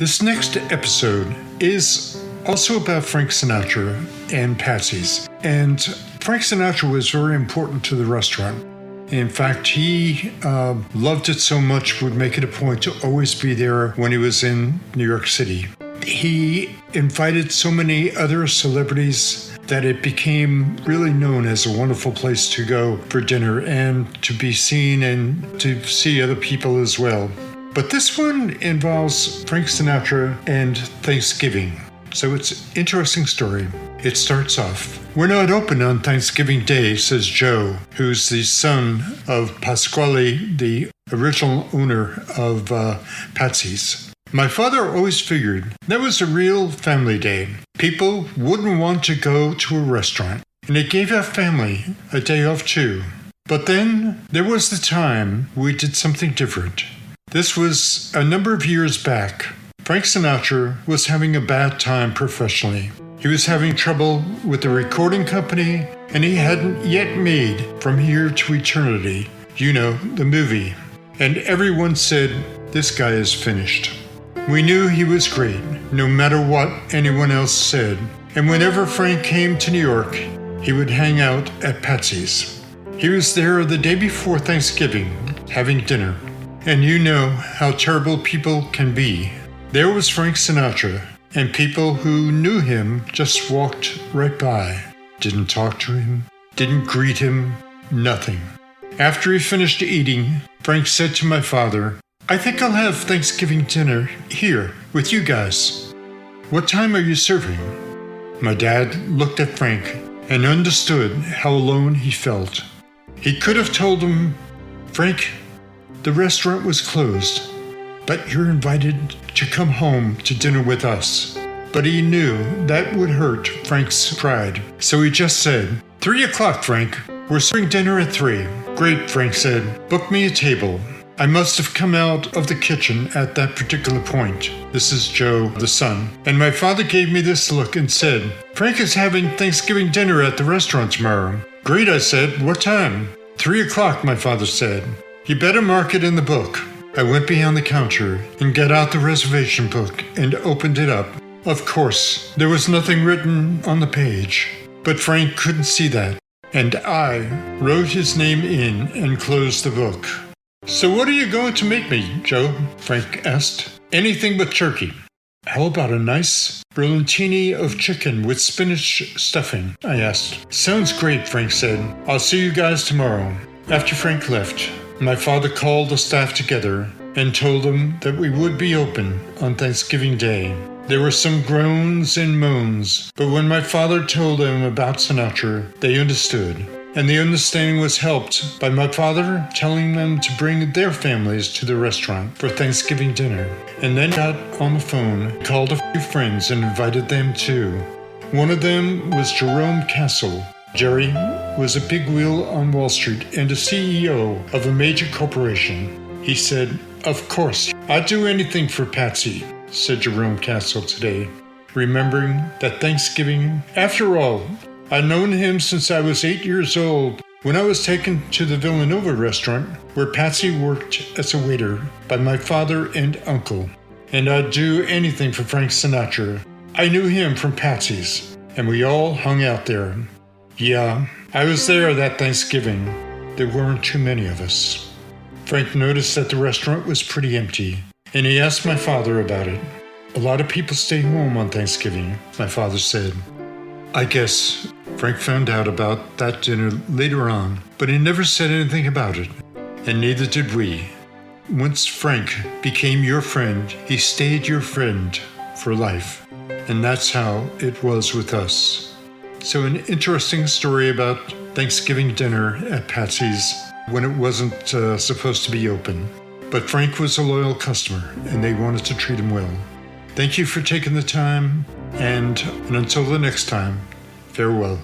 This next episode is also about Frank Sinatra and Patsy's. And Frank Sinatra was very important to the restaurant. In fact, he loved it so much, would make it a point to always be there when he was in New York City. He invited so many other celebrities that it became really known as a wonderful place to go for dinner and to be seen and to see other people as well. But this one involves Frank Sinatra and Thanksgiving. So it's an interesting story. It starts off, "We're not open on Thanksgiving Day," says Joe, who's the son of Pasquale, the original owner of Patsy's. "My father always figured that was a real family day. People wouldn't want to go to a restaurant, and it gave our family a day off too. But then there was the time we did something different. This was a number of years back. Frank Sinatra was having a bad time professionally. He was having trouble with the recording company, and he hadn't yet made From Here to Eternity, you know, the movie. And everyone said, this guy is finished. We knew he was great, no matter what anyone else said. And whenever Frank came to New York, he would hang out at Patsy's. He was there the day before Thanksgiving, having dinner. And you know how terrible people can be. There was Frank Sinatra, and people who knew him just walked right by. Didn't talk to him, didn't greet him, nothing. After he finished eating, Frank said to my father, I think I'll have Thanksgiving dinner here with you guys. What time are you serving? My dad looked at Frank and understood how alone he felt. He could have told him, Frank, the restaurant was closed, but you're invited to come home to dinner with us. But he knew that would hurt Frank's pride. So he just said, 3 o'clock, Frank. We're serving dinner at 3. Great, Frank said. Book me a table. I must have come out of the kitchen at that particular point. This is Joe, the son. And my father gave me this look and said, Frank is having Thanksgiving dinner at the restaurant tomorrow. Great, I said. What time? 3 o'clock, my father said. You better mark it in the book. I went behind the counter and got out the reservation book and opened it up. Of course, there was nothing written on the page, but Frank couldn't see that. And I wrote his name in and closed the book. So what are you going to make me, Joe? Frank asked. Anything but turkey. How about a nice brillantini of chicken with spinach stuffing? I asked. Sounds great, Frank said. I'll see you guys tomorrow. After Frank left, my father called the staff together and told them that we would be open on Thanksgiving Day. There were some groans and moans, but when my father told them about Sinatra, they understood. And the understanding was helped by my father telling them to bring their families to the restaurant for Thanksgiving dinner. And then got on the phone, called a few friends and invited them too. One of them was Jerome Castle. Jerry was a big wheel on Wall Street and a CEO of a major corporation. He said, Of course, I'd do anything for Patsy, said Jerome Castle today, remembering that Thanksgiving, after all, I'd known him since I was 8 years old when I was taken to the Villanova restaurant where Patsy worked as a waiter by my father and uncle. And I'd do anything for Frank Sinatra. I knew him from Patsy's, and we all hung out there. Yeah, I was there that Thanksgiving. There weren't too many of us. Frank noticed that the restaurant was pretty empty, and he asked my father about it. A lot of people stay home on Thanksgiving, my father said. I guess Frank found out about that dinner later on, but he never said anything about it, and neither did we. Once Frank became your friend, he stayed your friend for life, and that's how it was with us. So an interesting story about Thanksgiving dinner at Patsy's when it wasn't supposed to be open. But Frank was a loyal customer, and they wanted to treat him well. Thank you for taking the time, and until the next time, farewell.